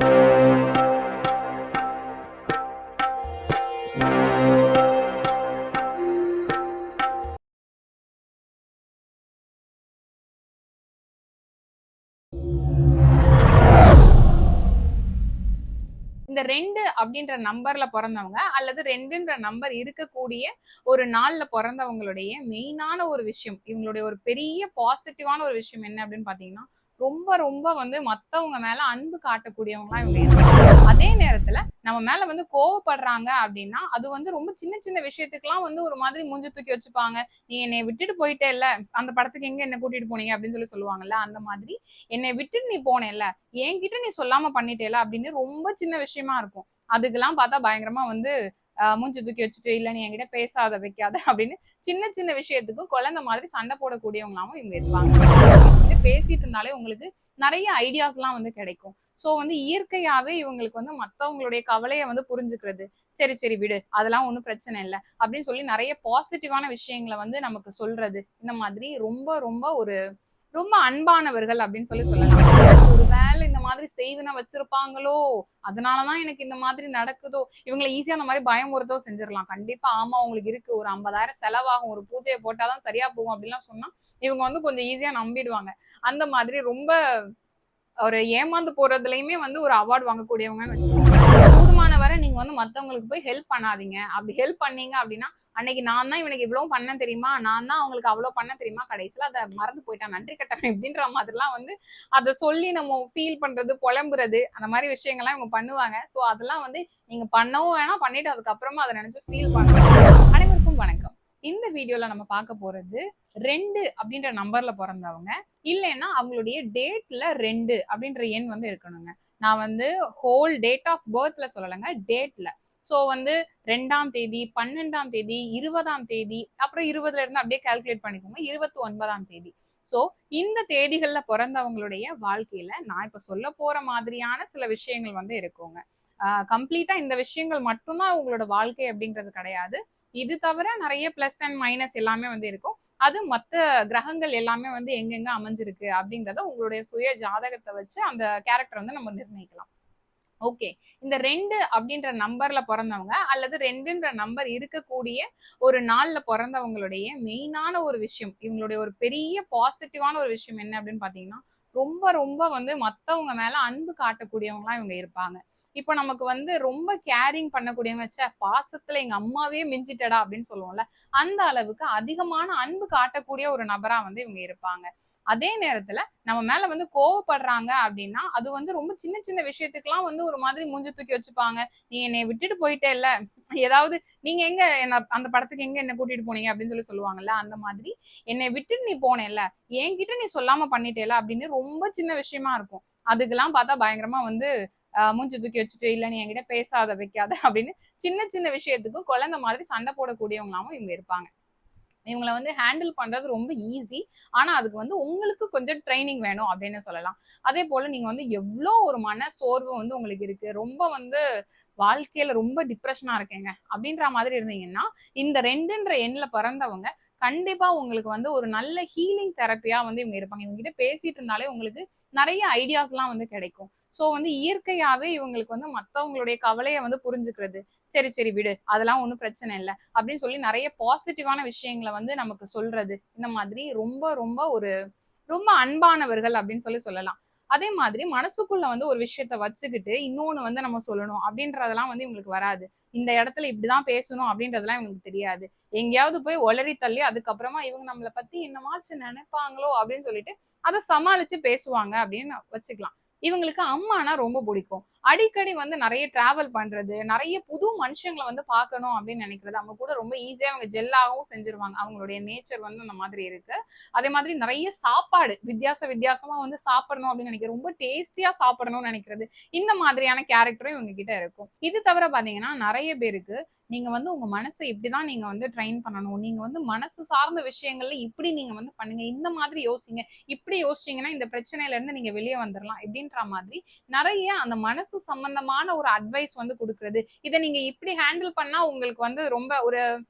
இந்த 2 அப்படின்ற நம்பர்ல பிறந்தவங்க அல்லது 2ன்ற நம்பர் இருக்கக்கூடிய ஒரு நாள்ல பிறந்தவங்களுடைய மெயினான ஒரு விஷயம், இவங்களுடைய ஒரு பெரிய பாசிட்டிவான ஒரு விஷயம் என்ன அப்படின்னு பாத்தீங்கன்னா, ரொம்ப ரொம்ப வந்து மத்தவங்க மேல அன்பு காட்டக்கூடியவங்களா இவங்க இருக்காங்க. அதே நேரத்துல நம்ம மேல வந்து கோவப்படுறாங்க அப்படின்னா, அது வந்து ரொம்ப சின்ன சின்ன விஷயத்துக்கெல்லாம் வந்து ஒரு மாதிரி மூஞ்சி தூக்கி வச்சுப்பாங்க. நீ என்னைய விட்டுட்டு போயிட்டேல்ல, அந்த படத்துக்கு எங்க என்ன கூட்டிட்டு போனீங்க அப்படின்னு சொல்லுவாங்கல்ல, அந்த மாதிரி என்னை விட்டுட்டு நீ போனேல்ல, என்கிட்ட நீ சொல்லாம பண்ணிட்டேல அப்படின்னு ரொம்ப சின்ன விஷயமா இருக்கும். அதுக்கெல்லாம் பார்த்தா பயங்கரமா வந்து மூஞ்சி தூக்கி வச்சுட்டு, இல்ல நீ என்கிட்ட பேசாத வைக்காத அப்படின்னு சின்ன சின்ன விஷயத்துக்கும் குழந்தை மாதிரி சண்டை போடக்கூடியவங்களாவும் இவங்க இருப்பாங்க. இவங்ககிட்ட பேசிட்டு இருந்தாலே உங்களுக்கு நிறைய ஐடியாஸ் எல்லாம் வந்து கிடைக்கும். சோ வந்து இயற்கையாவே இவங்களுக்கு வந்து மத்தவங்களுடைய கவலைய வந்து புரிஞ்சுக்கிறது. சரி சரி விடு, அதெல்லாம் ஒண்ணும் பிரச்சனை இல்ல அப்படின்னு சொல்லி நிறைய பாசிட்டிவான விஷயங்களை வந்து நமக்கு சொல்றது. இந்த மாதிரி ரொம்ப ரொம்ப ஒரு ரொம்ப அன்பானவர்கள் அப்படின்னு சொல்லலாம். ஒரு வேலை இந்த மாதிரி செய்வன வச்சிருப்பாங்களோ, அதனாலதான் எனக்கு இந்த மாதிரி நடக்குதோ, இவங்களை ஈஸியா அந்த மாதிரி பயமுறுத்தோ செஞ்சிடலாம். கண்டிப்பா ஆமா உங்களுக்கு இருக்கு, ஒரு 50,000 செலவாகும், ஒரு பூஜையை போட்டாதான் சரியா போகும் அப்படின்லாம் சொன்னா இவங்க வந்து கொஞ்சம் ஈஸியா நம்பிடுவாங்க. அந்த மாதிரி ரொம்ப ஒரு ஏமாந்து போறதுலயுமே வந்து ஒரு அவார்ட் வாங்கக்கூடியவங்கன்னு வச்சுக்கோங்க. கூடுமான வரை நீங்க வந்து மத்தவங்களுக்கு போய் ஹெல்ப் பண்ணாதீங்க. அப்படி ஹெல்ப் பண்ணீங்க அப்படின்னா, அன்னைக்கு நான் தான் இவனுக்கு இவ்வளவு பண்ணேன் தெரியுமா, நான் தான் அவங்களுக்கு அவ்வளவு பண்ண தெரியுமா, கடைசியில அதை மறந்து போயிட்டான் நன்றி கட்டவன் இப்படின்ற மாதிரிலாம் வந்து அதை சொல்லி நம்ம ஃபீல் பண்றது, புலம்புறது, அந்த மாதிரி விஷயங்கள்லாம் இவங்க பண்ணுவாங்க. சோ அதெல்லாம் வந்து நீங்க பண்ணவும் வேணாம், பண்ணிட்டு அதுக்கப்புறமா அதை நினைச்சு ஃபீல் பண்ணணும். அனைவருக்கும் வணக்கம். இந்த வீடியோல நம்ம பார்க்க போறது 2 அப்படின்ற நம்பர்ல பிறந்தவங்க, இல்லைன்னா அவங்களுடைய டேட்ல 2 அப்படின்ற எண் வந்து இருக்கணுங்க. நான் வந்து ஹோல் டேட் ஆஃப் பர்த்ல சொல்லலைங்க, டேட்ல. சோ வந்து 2ஆம் தேதி, 12ஆம் தேதி, 20ஆம் தேதி, அப்புறம் 20ல இருந்து அப்படியே கால்குலேட் பண்ணிக்கோங்க. 29ஆம் தேதி. சோ இந்த தேதிகள்ல பிறந்தவங்களுடைய வாழ்க்கையில நான் இப்ப சொல்ல போற மாதிரியான சில விஷயங்கள் வந்து இருக்குங்க. கம்ப்ளீட்டா இந்த விஷயங்கள் மட்டும்தான் உங்களோட வாழ்க்கை அப்படிங்கிறது கிடையாது. இது தவிர நிறைய பிளஸ் அண்ட் மைனஸ் எல்லாமே வந்து இருக்கும். அது மத்த கிரகங்கள் எல்லாமே வந்து எங்கெங்க அமைஞ்சிருக்கு அப்படிங்கறத உங்களுடைய சுய ஜாதகத்தை வச்சு அந்த கேரக்டர் வந்து நம்ம நிர்ணயிக்கலாம். ஓகே. இந்த 2 அப்படின்ற நம்பர்ல பிறந்தவங்க அல்லது 2ன்ற நம்பர் இருக்கக்கூடிய ஒரு நாள்ல பிறந்தவங்களுடைய மெயினான ஒரு விஷயம், இவங்களுடைய ஒரு பெரிய பாசிட்டிவான ஒரு விஷயம் என்ன அப்படின்னு பாத்தீங்கன்னா, ரொம்ப ரொம்ப வந்து மத்தவங்க மேல அன்பு காட்டக்கூடியவங்களா இவங்க இருப்பாங்க. இப்ப நமக்கு வந்து ரொம்ப கேரிங் பண்ணக்கூடியவங்க, ச்சே பாசத்துல எங்க அம்மாவே மிஞ்சிட்டடா அப்படின்னு சொல்லுவோம்ல, அந்த அளவுக்கு அதிகமான அன்பு காட்டக்கூடிய ஒரு நபரா வந்து இவங்க இருப்பாங்க. அதே நேரத்துல நம்ம மேல வந்து கோவப்படுறாங்க அப்படின்னா, அது வந்து ரொம்ப சின்ன சின்ன விஷயத்துக்கெல்லாம் வந்து ஒரு மாதிரி மூஞ்சி தூக்கி வச்சுப்பாங்க. நீ என்னைய விட்டுட்டு போயிட்டேல்ல, ஏதாவது நீங்க எங்க என்ன அந்த படத்துக்கு எங்க என்ன கூட்டிட்டு போனீங்க அப்படின்னு சொல்லுவாங்கல்ல, அந்த மாதிரி என்னைய விட்டுட்டு நீ போனேல்ல, என்கிட்ட நீ சொல்லாம பண்ணிட்டேல அப்படின்னு ரொம்ப சின்ன விஷயமா இருக்கும். அதுக்கெல்லாம் பார்த்தா பயங்கரமா வந்து மூஞ்சி தூக்கி வச்சுட்டு, இல்ல நீ என்கிட்ட பேசாத வைக்காத அப்படின்னு சின்ன சின்ன விஷயத்துக்கும் குழந்தை மாதிரி சண்டை போடக்கூடியவங்களாவும் இவங்க இருப்பாங்க. இவங்கள வந்து ஹேண்டில் பண்றது ரொம்ப ஈஸி. ஆனா அதுக்கு வந்து உங்களுக்கு கொஞ்சம் ட்ரைனிங் வேணும் அப்படின்னு சொல்லலாம். அதே போல நீங்க வந்து எவ்ளோ ஒரு மன சோர்வு வந்து உங்களுக்கு இருக்கு, ரொம்ப வந்து வாழ்க்கையில ரொம்ப டிப்ரஷனா இருக்கேங்க அப்படின்ற மாதிரி இருந்தீங்கன்னா, இந்த 2ன்ற எண்ல பிறந்தவங்க கண்டிப்பா உங்களுக்கு வந்து ஒரு நல்ல ஹீலிங் தெரப்பியா வந்து இவங்க இருப்பாங்க. இவங்க கிட்ட பேசிட்டு இருந்தாலே உங்களுக்கு நெறைய ஐடியாஸ்லாம் வந்து கிடைக்கும். சோ வந்து இயற்கையாவே இவங்களுக்கு வந்து மத்தவங்களுடைய கவலைய வந்து புரிஞ்சுக்கிறது. சரி சரி விடு, அதெல்லாம் ஒண்ணும் பிரச்சனை இல்ல அப்படின்னு சொல்லி நிறைய பாசிட்டிவான விஷயங்களை வந்து நமக்கு சொல்றது. இந்த மாதிரி ரொம்ப ரொம்ப ஒரு ரொம்ப அன்பானவர்கள் அப்படின்னு சொல்லலாம். அதே மாதிரி மனசுக்குள்ள வந்து ஒரு விஷயத்த வச்சுக்கிட்டு இன்னொன்னு வந்து நம்ம சொல்லணும் அப்படின்றதெல்லாம் வந்து இவங்களுக்கு வராது. இந்த இடத்துல இப்படிதான் பேசணும் அப்படின்றதெல்லாம் இவங்களுக்கு தெரியாது. எங்கேயாவது போய் ஒளறி தள்ளி அதுக்கப்புறமா இவங்க நம்மளை பத்தி என்னமாச்சு நினைப்பாங்களோ அப்படின்னு சொல்லிட்டு அதை சமாளிச்சு பேசுவாங்க அப்படின்னு வச்சுக்கலாம். இவங்களுக்கு அம்மானா ரொம்ப பிடிக்கும். அடிக்கடி வந்து நிறைய டிராவல் பண்றது, நிறைய புது மனுஷங்களை வந்து பார்க்கணும் அப்படின்னு நினைக்கிறது, அவங்க கூட ரொம்ப ஈஸியா அவங்க ஜெல்லாகவும் செஞ்சிருவாங்க. அவங்களுடைய நேச்சர் வந்து அந்த மாதிரி இருக்கு. அதே மாதிரி நிறைய சாப்பாடு வித்தியாசமா வந்து சாப்பிடணும் அப்படின்னு நினைக்கிறது, ரொம்ப டேஸ்டியா சாப்பிடணும்னு நினைக்கிறது, இந்த மாதிரியான கேரக்டரும் இவங்க கிட்ட இருக்கும். இது தவிர பாத்தீங்கன்னா நிறைய பேருக்கு நீங்க வந்து உங்க மனசை இப்படிதான் நீங்க வந்து ட்ரெயின் பண்ணணும், நீங்க வந்து மனசு சார்ந்த விஷயங்கள்ல இப்படி நீங்க வந்து பண்ணுங்க, இந்த மாதிரி யோசிங்க, இப்படி யோசிச்சீங்கன்னா இந்த பிரச்சனையில இருந்து நீங்க வெளியே வந்துடலாம் இப்படின்ற மாதிரி நிறைய அந்த மனசு சம்பந்தமான ஒரு அட்வைஸ் வந்து கொடுக்கறது. இதை நீங்க இப்படி ஹேண்டில் பண்ணா உங்களுக்கு வந்து ரொம்ப ஒரு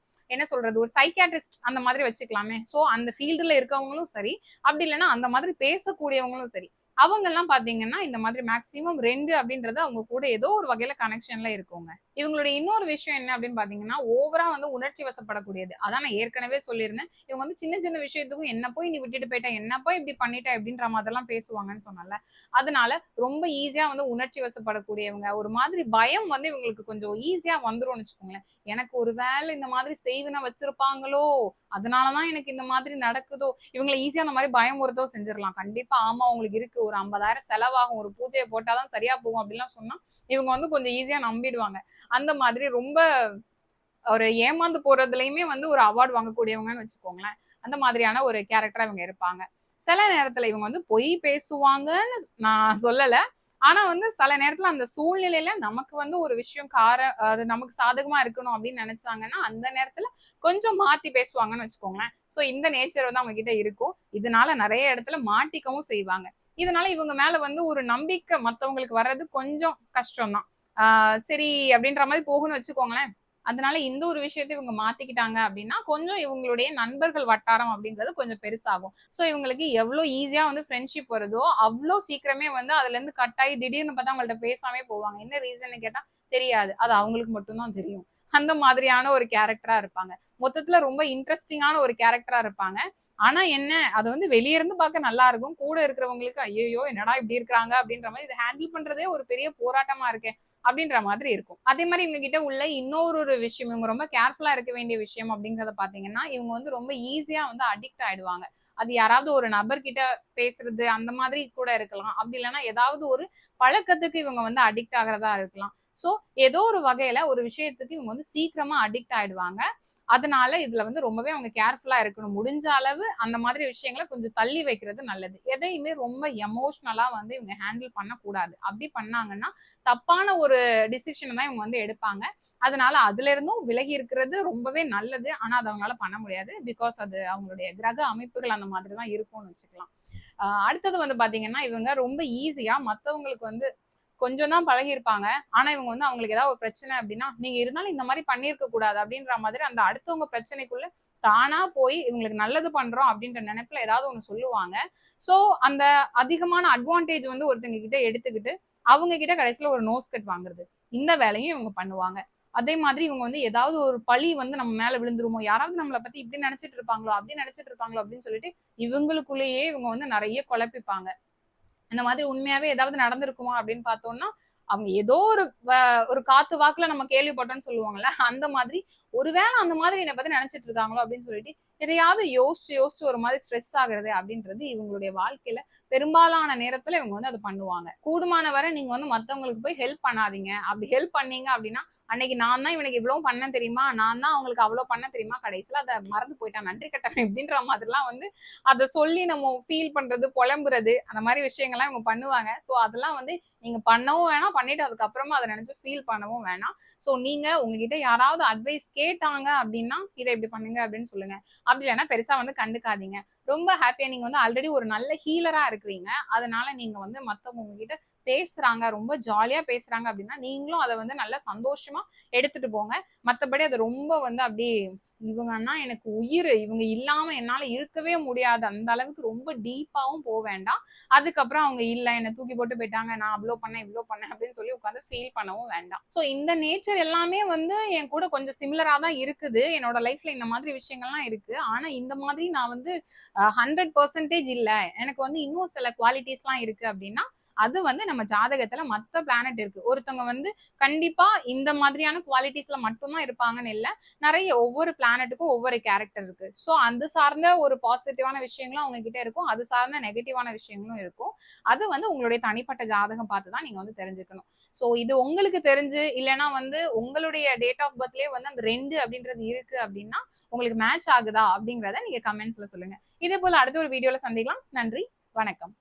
என்ன சொல்றது, ஒரு சைக்கியாட்ரிஸ்ட் அந்த மாதிரி வச்சுக்கலாமே. சோ அந்த ஃபீல்டுல இருக்கவங்களும் சரி, அப்படி இல்லைன்னா அந்த மாதிரி பேசக்கூடியவங்களும் சரி, அவங்க எல்லாம் பாத்தீங்கன்னா இந்த மாதிரி மேக்சிமம் 2 அப்படின்றது அவங்க கூட ஏதோ ஒரு வகையில கனெக்ஷன்ல இருக்குங்க. இவங்களுடைய இன்னொரு விஷயம் என்ன அப்படின்னு பாத்தீங்கன்னா, ஓவரா வந்து உணர்ச்சி வசப்படக்கூடியது. அதான் நான் ஏற்கனவே சொல்லியிருந்தேன். இவங்க வந்து சின்ன சின்ன விஷயத்துக்கும் என்ன போய் நீ விட்டுட்டு போயிட்ட, என்ன போய் இப்படி பண்ணிட்ட அப்படின்ற மாதிரிலாம் பேசுவாங்கன்னு சொன்னல. அதனால ரொம்ப ஈஸியா வந்து உணர்ச்சி வசப்படக்கூடியவங்க. ஒரு மாதிரி பயம் வந்து இவங்களுக்கு கொஞ்சம் ஈஸியா வந்துரும்னு வச்சுக்கோங்களேன். எனக்கு ஒரு வேளை இந்த மாதிரி செய்வின வச்சிருப்பாங்களோ, அதனாலதான் எனக்கு இந்த மாதிரி நடக்குதோ, இவங்கள ஈஸியா அந்த மாதிரி பயமுறுத்தோ செஞ்சிடலாம். கண்டிப்பா ஆமா உங்களுக்கு இருக்கு, ஒரு 50,000 செலவாகும், ஒரு பூஜையை போட்டாதான் சரியா போகும் அப்படிலாம் சொன்னா இவங்க வந்து கொஞ்சம் ஈஸியா நம்பிடுவாங்க. அந்த மாதிரி ரொம்ப ஒரு ஏமாந்து போறதுலயுமே வந்து ஒரு அவார்ட் வாங்கக்கூடியவங்கன்னு வச்சுக்கோங்களேன். அந்த மாதிரியான ஒரு கேரக்டரா இவங்க இருப்பாங்க. சில நேரத்துல இவங்க வந்து பொய் பேசுவாங்கன்னு நான் சொல்லல. ஆனா வந்து சில நேரத்துல அந்த சூழ்நிலையில நமக்கு வந்து ஒரு விஷயம் அது நமக்கு சாதகமா இருக்கணும் அப்படின்னு நினைச்சாங்கன்னா அந்த நேரத்துல கொஞ்சம் மாத்தி பேசுவாங்கன்னு வச்சுக்கோங்களேன். சோ இந்த நேச்சர் வந்து அவங்க கிட்ட இருக்கும். இதனால நிறைய இடத்துல மாட்டிக்கவும் செய்வாங்க. இதனால இவங்க மேல வந்து ஒரு நம்பிக்கை மத்தவங்களுக்கு வர்றது கொஞ்சம் கஷ்டம் தான். சரி அப்படின்ற மாதிரி போகும்னு வச்சுக்கோங்களேன். அதனால இந்த ஒரு விஷயத்த இவங்க மாத்திக்கிட்டாங்க அப்படின்னா, கொஞ்சம் இவங்களுடைய நண்பர்கள் வட்டாரம் அப்படின்றது கொஞ்சம் பெருசாகும். சோ இவங்களுக்கு எவ்ளோ ஈஸியா வந்து ஃப்ரெண்ட்ஷிப் வருதோ, அவ்ளோ சீக்கிரமே வந்து அதுலருந்து கட் ஆயி திடீர்னு பார்த்தா அவங்கள்ட்ட பேசாமயே போவாங்க. என்ன ரீசன்னு கேட்டா தெரியாது. அது அவங்களுக்கு மட்டும் தான் தெரியும். அந்த மாதிரியான ஒரு கேரக்டரா இருப்பாங்க. மொத்தத்துல ரொம்ப இன்ட்ரஸ்டிங்கான ஒரு கேரக்டரா இருப்பாங்க. ஆனா என்ன, அது வந்து வெளிய இருந்து பார்க்க நல்லா இருக்கும். கூட இருக்கிறவங்களுக்கு, "ஐய்யய்யோ! என்னடா இப்படி இருக்கிறாங்க?" அப்படின்ற மாரி இத ஹேண்டில் பண்றதே ஒரு பெரிய போராட்டமா இருக்கே! அப்படின்ற மாதிரி இருக்கும். அதே மாரி இவங்க கிட்ட உள்ள இன்னொரு ஒரு விஷயம், இவங்க ரொம்ப கேர்ஃபுல்லா இருக்க வேண்டிய விஷயம் அப்படிங்கிறத பார்த்தீங்கன்னா, இவங்க வந்து ரொம்ப ஈஸியா வந்து அடிக்ட் ஆயிடுவாங்க. அது யாராவது ஒரு நபர்கிட்ட பேசுறது அந்த மாதிரி கூட இருக்கலாம். அப்படி இல்லன்னா ஏதாவது ஒரு பழக்கத்துக்கு இவங்க வந்து அடிக்ட் ஆகுறதா இருக்கலாம். சோ, ஏதோ ஒரு வகையில ஒரு விஷயத்துக்கு இவங்க வந்து சீக்கிரமா அடிக்ட் ஆயிடுவாங்க. அதனால இதுல வந்து ரொம்பவே அவங்க கேர்ஃபுல்லா இருக்கணும். முடிஞ்ச அளவு அந்த மாதிரி விஷயங்கள கொஞ்சம் தள்ளி வைக்கிறது நல்லது. எதையுமே ரொம்ப எமோஷனலா வந்து இவங்க ஹேண்டில் பண்ணக்கூடாது. அப்படி பண்ணாங்கன்னா, தப்பான ஒரு டிசிஷன தான் இவங்க வந்து எடுப்பாங்க. அதனால அதுல இருந்தும் விலகி இருக்கிறது ரொம்பவே நல்லது. ஆனா அத அவங்களால பண்ண முடியாது. பிகாஸ் அது அவங்களுடைய கிரக அமைப்புகள் அந்த மாதிரி தான் இருக்கும்னு வச்சுக்கலாம். அடுத்தது வந்து பாத்தீங்கன்னா, இவங்க ரொம்ப ஈஸியா மத்தவங்களுக்கு வந்து கொஞ்சம் தான் பழகியிருப்பாங்க. ஆனா இவங்க வந்து அவங்களுக்கு ஏதாவது ஒரு பிரச்சனை அப்படின்னா, "நீங்க இருந்தாலும் இந்த மாரி பண்ணியிருக்க கூடாது." அப்படின்ற மாதிரி அந்த அடுத்தவங்க பிரச்சனைக்குள்ள தானா போய் இவங்களுக்கு நல்லது பண்றோம் அப்படின்ற நெனைப்புல ஏதாவது ஒண்ணு சொல்லுவாங்க. சோ, அந்த அதிகமான அட்வான்டேஜ் வந்து ஒருத்தங்க கிட்ட எடுத்துக்கிட்டு, அவங்க கிட்ட கடைசியில ஒரு நோஸ் கட் வாங்குறது. இந்த வேலையும் இவங்க பண்ணுவாங்க. அதே மாதிரி இவங்க வந்து ஏதாவது ஒரு பழி வந்து நம்ம மேல விழுந்துருமோ, யாராவது நம்மள பத்தி இப்படி நெனைச்சுட்டு இருப்பாங்களோ, அப்படி நெனைச்சுட்டு இருப்பாங்களோ அப்படின்னு சொல்லிட்டு, இவங்களுக்குள்ளேயே இவங்க வந்து நெறைய குழப்பிப்பாங்க. இந்த மாதிரி உண்மையாவே ஏதாவது நடந்திருக்குமா அப்படின்னு பார்த்தோம்னா, அவங்க ஏதோ ஒரு காத்து வாக்குல நம்ம கேள்விப்பட்டோம்ன்னு சொல்லுவாங்கல்ல, அந்த மாதிரி ஒருவேளை அந்த மாதிரி என்ன பத்தி நினைச்சிட்டு இருக்காங்களோ அப்படின்னு சொல்லிட்டு, எதையாவது யோசிச்சு யோசிச்சு ஒரு மாதிரி ஸ்ட்ரெஸ் ஆகுறது அப்படின்றது இவங்களுடைய வாழ்க்கையில பெரும்பாலான நேரத்துல இவங்க வந்து அத பண்ணுவாங்க. கூடுமான வரை நீங்க வந்து மத்தவங்களுக்கு போய் ஹெல்ப் பண்ணாதீங்க. அப்படி ஹெல்ப் பண்ணீங்க அப்படின்னா, அன்னைக்கு நான் தான் இவனுக்கு இவ்வளவு பண்ணேன் தெரியுமா? நான் தான் அவங்களுக்கு அவ்வளவு பண்ணேன் தெரியுமா? கடைசியில அத மறந்து போயிட்டான். நன்றி கெட்டவன் இப்படின்ற மாதிரிலாம் வந்து அத சொல்லி நம்ம ஃபீல் பண்றது, புலம்புறது, அந்த மாரி விஷயங்கள்லாம் இவங்க பண்ணுவாங்க. ஸோ அதெல்லாம் வந்து நீங்க பண்ணவும் வேணாம், பண்ணிட்டு அதுக்கப்புறமா அத நெனச்சு ஃபீல் பண்ணவும் வேணாம். ஸோ நீங்க உங்ககிட்ட யாராவது அட்வைஸ் கேட்டாங்க அப்டின்னா, "இத இப்டி பண்ணுங்க" அப்டின்னு சொல்லுங்க. அப்டி இல்லன்னா பெருசா வந்து கண்டுக்காதீங்க. ரொம்ப ஹேப்பியா நீங்க வந்து ஆல்ரெடி ஒரு நல்ல ஹீலரா இருக்கிறீங்க. அதனால நீங்க வந்து மத்தவங்க உங்ககிட்ட பேசுறாங்க, ரொம்ப ஜாலியா பேசுறாங்க அப்டின்னா, நீங்களும் அத வந்து நல்லா சந்தோஷமா எடுத்துட்டு போங்க. மத்தபடி அது ரொம்ப வந்து அப்டியே இவங்கன்னா எனக்கு உயிரு. இவங்க இல்லாம என்னால இருக்கவே முடியாது. அந்த அளவுக்கு ரொம்ப டீப்பாவும் வேண்டாம். அதுக்கப்புறம் அவங்க இல்ல என்ன தூக்கி போட்டு போயிட்டாங்க. நான் அவ்ளோ பண்ணேன், இவ்ளோ பண்ணேன் அப்படின்னு சொல்லி உட்கார்ந்து ஃபீல் பண்ணவும் வேண்டாம். சோ இந்த நேச்சர் எல்லாமே வந்து என் கூட கொஞ்சம் சிமிலரா தான் இருக்குது. என்னோட லைஃப்ல இந்த மாதிரி விஷயங்கள்லாம் இருக்கு. ஆனா இந்த மாதிரி நான் வந்து 100% இல்ல. எனக்கு வந்து இன்னும் சில குவாலிட்டீஸ்லாம் இருக்கு அப்படின்னா, அது வந்து நம்ம ஜாதகத்துல மத்த பிளானட் இருக்கு. ஒருத்தவங்க வந்து கண்டிப்பா இந்த மாதிரியான குவாலிட்டீஸ்ல மட்டும் தான் இருப்பாங்கன்னு இல்ல. நெறைய ஒவ்வொரு பிளானட்டுக்கும் ஒவ்வொரு கேரக்டர் இருக்கு. சோ அது சார்ந்த ஒரு பாசிட்டிவான விஷயங்களும் அவங்க கிட்ட இருக்கும். அது சார்ந்த நெகட்டிவான விஷயங்களும் இருக்கும். அது வந்து உங்களுடைய தனிப்பட்ட ஜாதகம் பார்த்து தான் நீங்க வந்து தெரிஞ்சுக்கணும். சோ இது உங்களுக்கு தெரிஞ்சு இல்லன்னா வந்து உங்களுடைய டேட் ஆஃப் பர்த்லயே வந்து அந்த 2 அப்படின்றது இருக்கு அப்படின்னா, உங்களுக்கு மேட்ச் ஆகுதா அப்படிங்கிறத நீங்க கமெண்ட்ஸ்ல சொல்லுங்க. இதே போல அடுத்த ஒரு வீடியோல சந்திக்கலாம். நன்றி. வணக்கம்.